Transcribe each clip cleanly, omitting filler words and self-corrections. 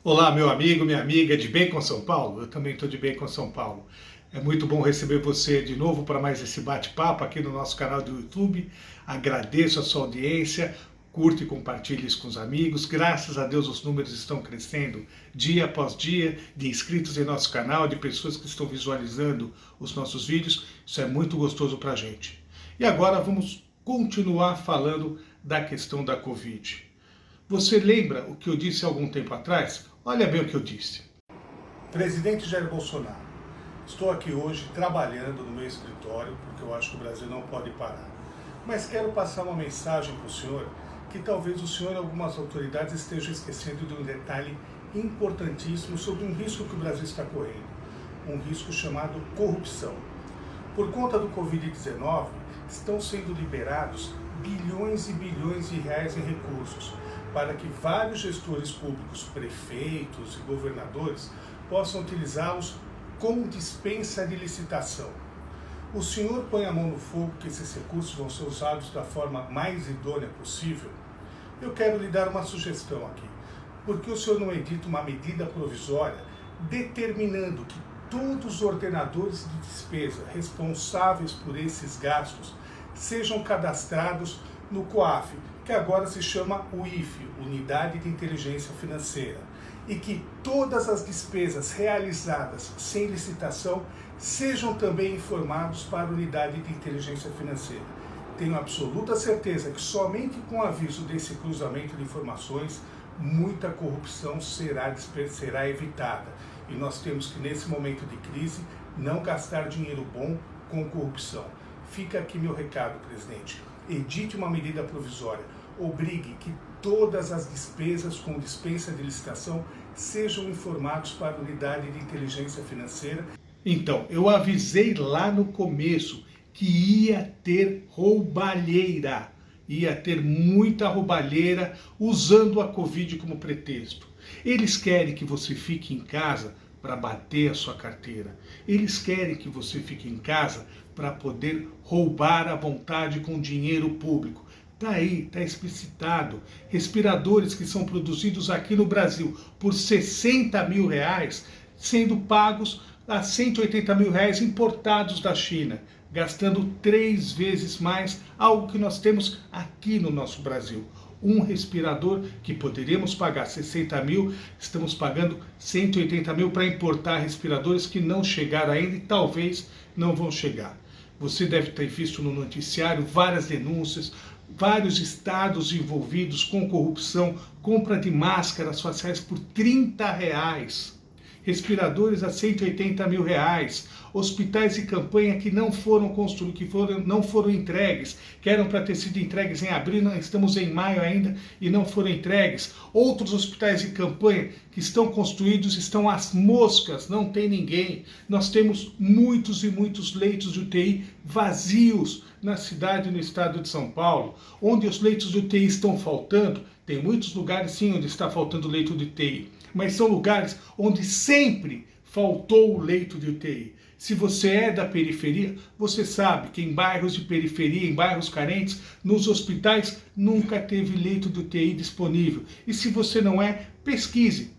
Olá, meu amigo, minha amiga, de bem com São Paulo? Eu também estou de bem com São Paulo. É muito bom receber você de novo para mais esse bate-papo aqui no nosso canal do YouTube. Agradeço a sua audiência, curte e compartilhe isso com os amigos. Graças a Deus os números estão crescendo dia após dia de inscritos em nosso canal, de pessoas que estão visualizando os nossos vídeos. Isso é muito gostoso para a gente. E agora vamos continuar falando da questão da Covid. Você lembra o que eu disse há algum tempo atrás? Olha bem o que eu disse. Presidente Jair Bolsonaro, estou aqui hoje trabalhando no meu escritório, porque eu acho que o Brasil não pode parar. Mas quero passar uma mensagem para o senhor, que talvez o senhor e algumas autoridades estejam esquecendo de um detalhe importantíssimo sobre um risco que o Brasil está correndo. Um risco chamado corrupção. Por conta do Covid-19, estão sendo liberados bilhões e bilhões de reais em recursos, para que vários gestores públicos, prefeitos e governadores possam utilizá-los com dispensa de licitação. O senhor põe a mão no fogo que esses recursos vão ser usados da forma mais idônea possível? Eu quero lhe dar uma sugestão aqui. Por que o senhor não edita uma medida provisória determinando que todos os ordenadores de despesa responsáveis por esses gastos sejam cadastrados no COAF, que agora se chama UIF, Unidade de Inteligência Financeira, e que todas as despesas realizadas sem licitação sejam também informados para a Unidade de Inteligência Financeira. Tenho absoluta certeza que somente com o aviso desse cruzamento de informações, muita corrupção será evitada. E nós temos que, nesse momento de crise, não gastar dinheiro bom com corrupção. Fica aqui meu recado, presidente. Edite uma medida provisória. Obrigue que todas as despesas com dispensa de licitação sejam informados para a Unidade de Inteligência Financeira. Então, eu avisei lá no começo que ia ter roubalheira. Ia ter muita roubalheira usando a Covid como pretexto. Eles querem que você fique em casa para bater a sua carteira. Eles querem que você fique em casa para poder roubar à vontade com dinheiro público. Está aí, está explicitado. Respiradores que são produzidos aqui no Brasil por 60 mil reais, sendo pagos a 180 mil reais importados da China, gastando 3 vezes mais, algo que nós temos aqui no nosso Brasil. Um respirador que poderíamos pagar 60 mil, estamos pagando 180 mil para importar respiradores que não chegaram ainda e talvez não vão chegar. Você deve ter visto no noticiário várias denúncias, vários estados envolvidos com corrupção, compra de máscaras faciais por 30 reais. Respiradores a 180 mil reais, hospitais de campanha que não foram construídos, não foram entregues, que eram para ter sido entregues em abril, estamos em maio ainda e não foram entregues. Outros hospitais de campanha que estão construídos estão às moscas, não tem ninguém. Nós temos muitos e muitos leitos de UTI vazios na cidade e no estado de São Paulo, onde os leitos de UTI estão faltando. Tem muitos lugares sim onde está faltando leito de UTI, mas são lugares onde sempre faltou o leito de UTI. Se você é da periferia, você sabe que em bairros de periferia, em bairros carentes, nos hospitais nunca teve leito de UTI disponível. E se você não é, pesquise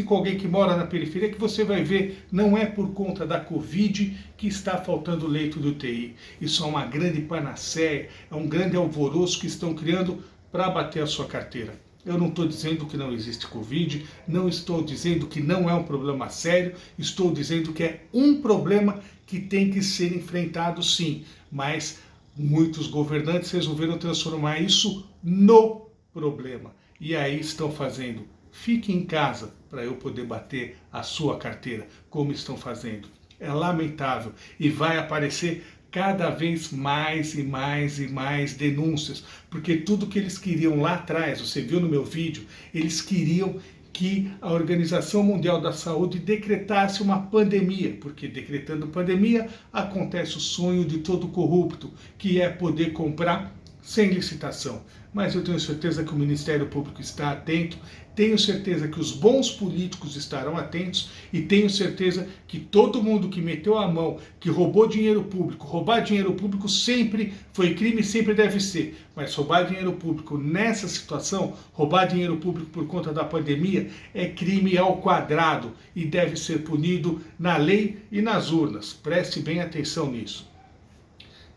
com alguém que mora na periferia, que você vai ver, não é por conta da Covid que está faltando leito de UTI. Isso é uma grande panaceia, é um grande alvoroço que estão criando para bater a sua carteira. Eu não estou dizendo que não existe Covid, não estou dizendo que não é um problema sério, estou dizendo que é um problema que tem que ser enfrentado sim, mas muitos governantes resolveram transformar isso no problema. E aí estão fazendo, fique em casa para eu poder bater a sua carteira, como estão fazendo. É lamentável e vai aparecer cada vez mais e mais e mais denúncias, porque tudo que eles queriam lá atrás, você viu no meu vídeo, eles queriam que a Organização Mundial da Saúde decretasse uma pandemia, porque decretando pandemia acontece o sonho de todo corrupto, que é poder comprar sem licitação. Mas eu tenho certeza que o Ministério Público está atento, tenho certeza que os bons políticos estarão atentos e tenho certeza que todo mundo que meteu a mão, que roubou dinheiro público, roubar dinheiro público sempre foi crime e sempre deve ser, mas roubar dinheiro público nessa situação, roubar dinheiro público por conta da pandemia, é crime ao quadrado e deve ser punido na lei e nas urnas. Preste bem atenção nisso.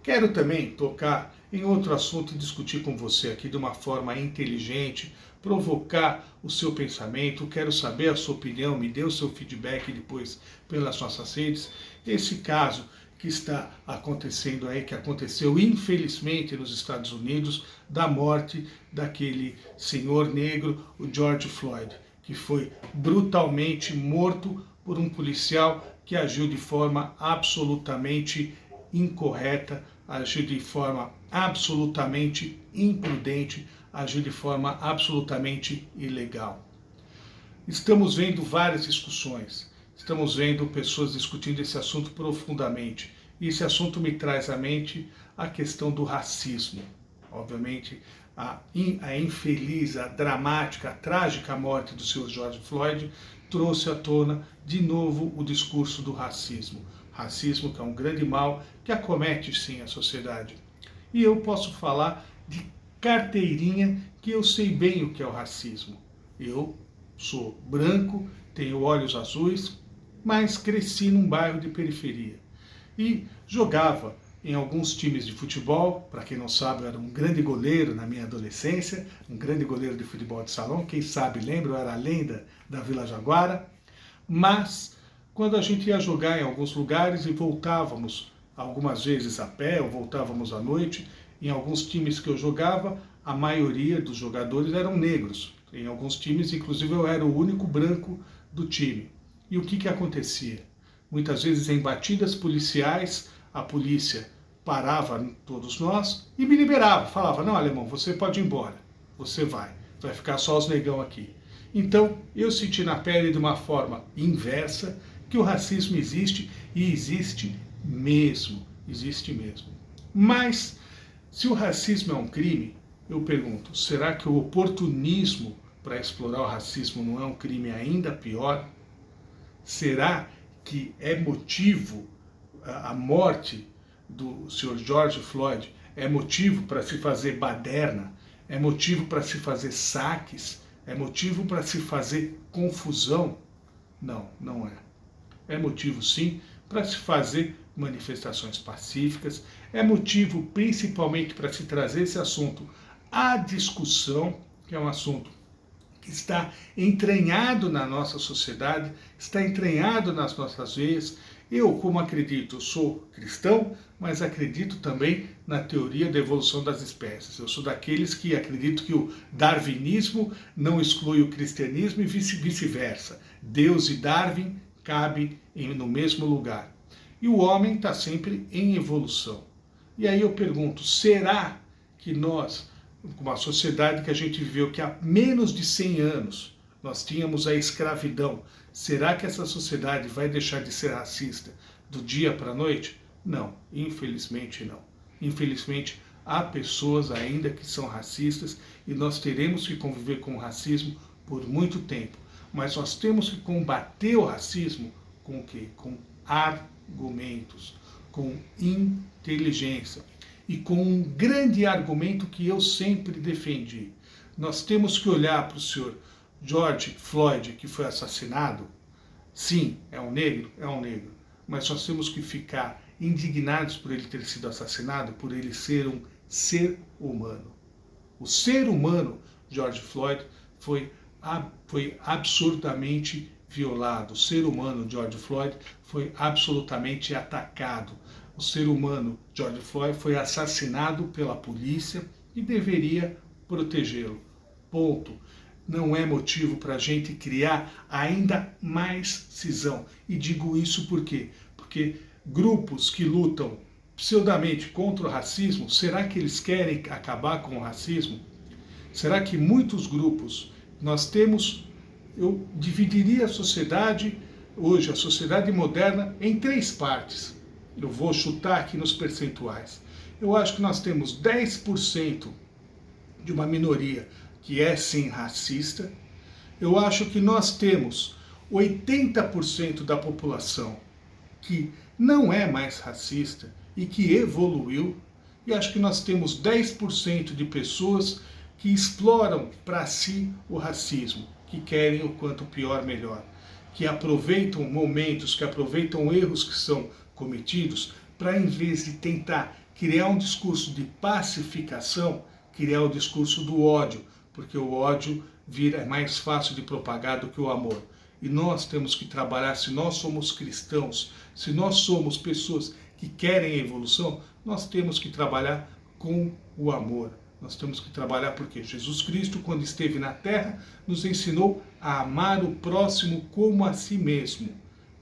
Quero também tocar em outro assunto e discutir com você aqui de uma forma inteligente, provocar o seu pensamento, quero saber a sua opinião, me dê o seu feedback depois pelas nossas redes. Esse caso que está acontecendo aí, que aconteceu infelizmente nos Estados Unidos, da morte daquele senhor negro, o George Floyd, que foi brutalmente morto por um policial que agiu de forma absolutamente incorreta, agiu de forma absolutamente imprudente, agiu de forma absolutamente ilegal. Estamos vendo várias discussões, estamos vendo pessoas discutindo esse assunto profundamente. E esse assunto me traz à mente a questão do racismo. Obviamente, a infeliz, a dramática, a trágica morte do Sr. George Floyd trouxe à tona de novo o discurso do racismo. Racismo que é um grande mal que acomete sim a sociedade. E eu posso falar de carteirinha que eu sei bem o que é o racismo. Eu sou branco, tenho olhos azuis, mas cresci num bairro de periferia. E jogava em alguns times de futebol. Para quem não sabe, eu era um grande goleiro na minha adolescência, um grande goleiro de futebol de salão. Quem sabe lembra, eu era a lenda da Vila Jaguara. Mas quando a gente ia jogar em alguns lugares e voltávamos algumas vezes a pé ou voltávamos à noite, em alguns times que eu jogava, a maioria dos jogadores eram negros. Em alguns times, inclusive, eu era o único branco do time. E o que acontecia? Muitas vezes em batidas policiais, a polícia parava todos nós e me liberava. Falava, não, alemão, você pode ir embora. Você vai ficar só os negão aqui. Então, eu senti na pele de uma forma inversa que o racismo existe e existe mesmo. Existe mesmo. Mas, se o racismo é um crime, eu pergunto, será que o oportunismo para explorar o racismo não é um crime ainda pior? Será que é motivo, a morte do Sr. George Floyd é motivo para se fazer baderna, é motivo para se fazer saques, é motivo para se fazer confusão? Não, não é. É motivo sim para se fazer manifestações pacíficas, é motivo principalmente para se trazer esse assunto à discussão, que é um assunto que está entranhado na nossa sociedade, está entranhado nas nossas veias. Eu, como acredito, sou cristão, mas acredito também na teoria da evolução das espécies. Eu sou daqueles que acredito que o darwinismo não exclui o cristianismo e vice-versa. Deus e Darwin cabem no mesmo lugar. E o homem está sempre em evolução. E aí eu pergunto, será que nós, uma sociedade que a gente viveu que há menos de 100 anos, nós tínhamos a escravidão, será que essa sociedade vai deixar de ser racista do dia para a noite? Não, infelizmente não. Infelizmente há pessoas ainda que são racistas e nós teremos que conviver com o racismo por muito tempo. Mas nós temos que combater o racismo com o quê? Com argumentos, com inteligência e com um grande argumento que eu sempre defendi. Nós temos que olhar para o senhor George Floyd, que foi assassinado. Sim, é um negro, mas nós temos que ficar indignados por ele ter sido assassinado, por ele ser um ser humano. O ser humano, George Floyd, foi absurdamente violado. O ser humano, George Floyd, foi absolutamente atacado. O ser humano, George Floyd, foi assassinado pela polícia e deveria protegê-lo. Ponto. Não é motivo para a gente criar ainda mais cisão. E digo isso por quê? Porque grupos que lutam pseudamente contra o racismo, será que eles querem acabar com o racismo? Será que muitos grupos, nós temos, eu dividiria a sociedade, hoje, a sociedade moderna, em 3 partes. Eu vou chutar aqui nos percentuais. Eu acho que nós temos 10% de uma minoria que é sim racista. Eu acho que nós temos 80% da população que não é mais racista e que evoluiu. E acho que nós temos 10% de pessoas que exploram para si o racismo, que querem o quanto pior melhor, que aproveitam momentos, que aproveitam erros que são cometidos para, em vez de tentar criar um discurso de pacificação, criar o discurso do ódio, porque o ódio é mais fácil de propagar do que o amor. E nós temos que trabalhar, se nós somos cristãos, se nós somos pessoas que querem evolução, nós temos que trabalhar com o amor. Nós temos que trabalhar porque Jesus Cristo, quando esteve na terra, nos ensinou a amar o próximo como a si mesmo.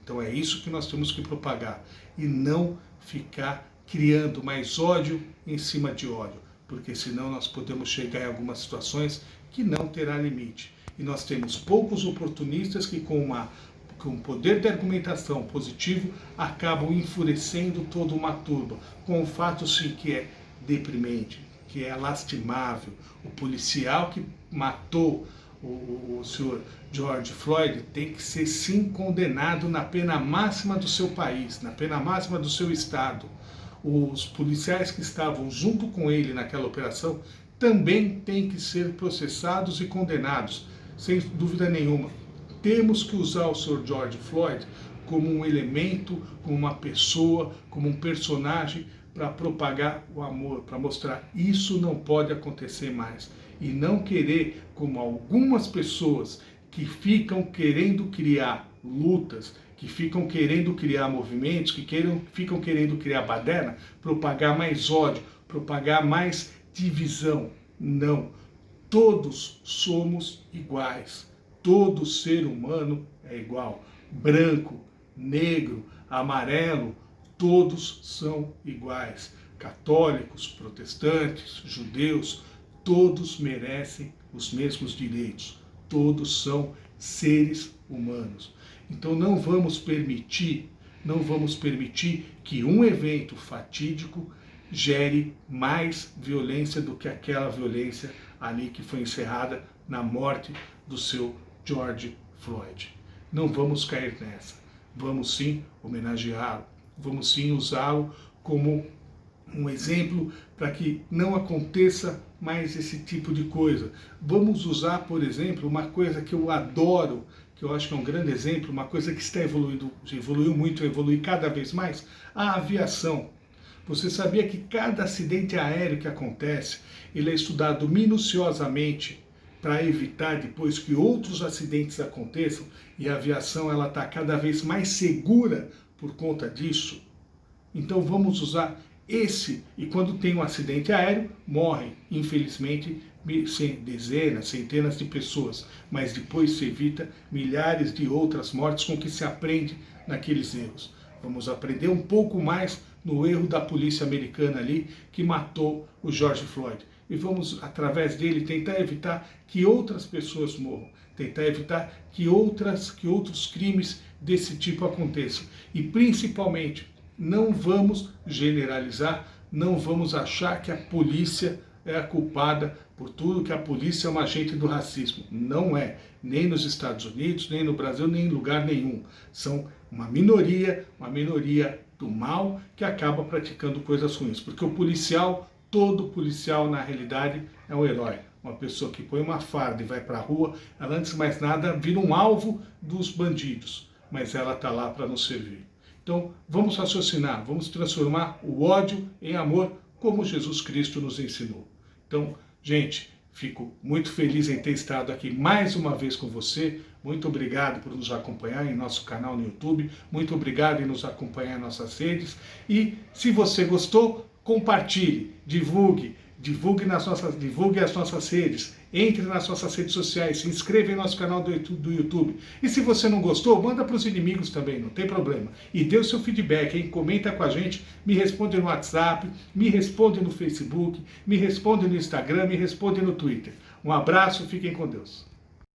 Então é isso que nós temos que propagar e não ficar criando mais ódio em cima de ódio, porque senão nós podemos chegar em algumas situações que não terá limite. E nós temos poucos oportunistas que com o poder de argumentação positivo acabam enfurecendo toda uma turba, com o fato sim que é deprimente, que é lastimável. O policial que matou o senhor George Floyd tem que ser sim condenado na pena máxima do seu país, na pena máxima do seu estado. Os policiais que estavam junto com ele naquela operação também têm que ser processados e condenados, sem dúvida nenhuma. Temos que usar o Sr. George Floyd como um elemento, como uma pessoa, como um personagem para propagar o amor, para mostrar isso não pode acontecer mais. E não querer, como algumas pessoas que ficam querendo criar lutas, que ficam querendo criar movimentos, que ficam querendo criar baderna, propagar mais ódio, propagar mais divisão. Não. Todos somos iguais. Todo ser humano é igual. Branco, negro, amarelo, todos são iguais. Católicos, protestantes, judeus, todos merecem os mesmos direitos. Todos são seres humanos. Então não vamos permitir que um evento fatídico gere mais violência do que aquela violência ali que foi encerrada na morte do seu George Floyd. Não vamos cair nessa. Vamos sim homenageá-lo. Vamos sim usá-lo como um exemplo para que não aconteça mais esse tipo de coisa. Vamos usar, por exemplo, uma coisa que eu adoro, que eu acho que é um grande exemplo, uma coisa que está evoluindo, evoluiu muito, evolui cada vez mais, a aviação. Você sabia que cada acidente aéreo que acontece, ele é estudado minuciosamente para evitar depois que outros acidentes aconteçam, e a aviação ela está cada vez mais segura por conta disso? Então vamos usar e quando tem um acidente aéreo, morrem, infelizmente, dezenas, centenas de pessoas, mas depois se evita milhares de outras mortes com que se aprende naqueles erros. Vamos aprender um pouco mais no erro da polícia americana ali, que matou o George Floyd. E vamos, através dele, tentar evitar que outras pessoas morram, tentar evitar que outros crimes desse tipo aconteçam. E, principalmente, não vamos generalizar, não vamos achar que a polícia é a culpada por tudo, que a polícia é um agente do racismo. Não é, nem nos Estados Unidos, nem no Brasil, nem em lugar nenhum. São uma minoria do mal que acaba praticando coisas ruins. Porque o policial, todo policial na realidade é um herói. Uma pessoa que põe uma farda e vai para a rua, ela antes de mais nada vira um alvo dos bandidos, mas ela está lá para nos servir. Então, vamos raciocinar, vamos transformar o ódio em amor, como Jesus Cristo nos ensinou. Então, gente, fico muito feliz em ter estado aqui mais uma vez com você. Muito obrigado por nos acompanhar em nosso canal no YouTube. Muito obrigado em nos acompanhar em nossas redes. E, se você gostou, compartilhe, divulgue as nossas redes, entre nas nossas redes sociais, se inscreva em nosso canal do YouTube. E se você não gostou, manda para os inimigos também, não tem problema. E dê o seu feedback, hein? Comenta com a gente, me responde no WhatsApp, me responde no Facebook, me responde no Instagram, me responde no Twitter. Um abraço, fiquem com Deus.